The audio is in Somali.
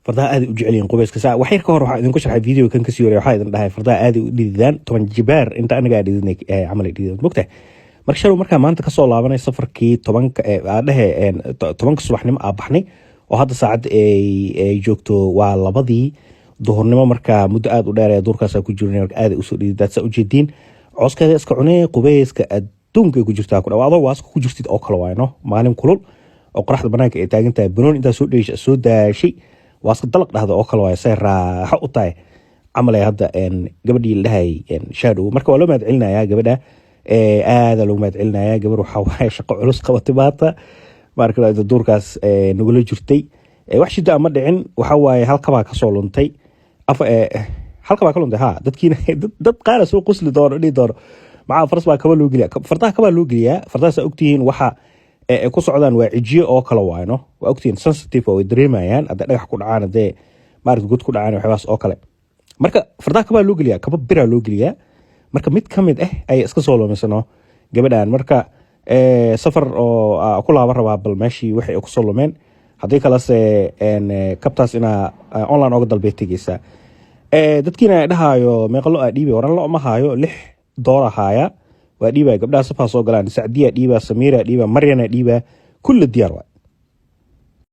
fardaha aad u jecel yihiin qubeyska saa wax yar ka hor waxaa idinku sharxay video kan kasii horeeyay waxaa idin dhahay fardaha aad u dhididaan 10 jibaar inta anaga dhididnay camal dhidid mogtahay marka shalow markaa maanta kasoo laabanay safarkii 10 subaxnimo aa baxnay oo hadda saacad ay joogto waa labadii duhurnimo markaa muddo aad u dheer ee duurkaasa ku jirnay marka aad u soo dhididaad saa u jeediin cooskeeda iska cunee qubeyska adduunka ku jirtaa ku dhawaado waaska ku jirtid oo kale waayno maalin kulul oo qoraxda banaanka ay taagan tahay banoon intaa soo daashay waaska dalaq dhahda oo kale waay say raaxo u tahay camal ay hadda gabadhii la dhahay shadow marka waa loo mahad celinayaa gabadha aada loo mahad celinayaa gabar waxaa waaye shaqo culus qabatay maanta marka duurkaas nagula jirtay wax shida ama dhicin waxa waaye halkabaa kasoo luntay halkabaa ka luntay ha dadkiina dad qaala soo qusli doono dhii doono maxaa faras baa kaba loo geliya fardaha kabaa loo geliyaa fardahaasaa ogtihiin waxa ku socdaan waa cijiyo oo kale waayno waa ogtihiin sensitive oo ay dareemayaan hadday dhagax ku dhacaan haddee maarata god ku dhacaan waxyaabaas oo kale marka fardaha kabaa loo geliyaa kaba biraa loo geliyaa marka mid ka mid ayay iska soo lumisano gabadhan marka safar oo ku laaban rabaa bal meeshii waxay ku soo lumeen haddii kalese kabtaas inaa online oga dalbay tegeysaa dadkiina dhahaayo meeqalo aa dhiibay waran lo ma haayo $6 haaya waa dhiibaa gabdhaha safaa soo galaan sacdiya dhiibaa samiira dhiibaa maryana dhiibaa kulla diyaar waay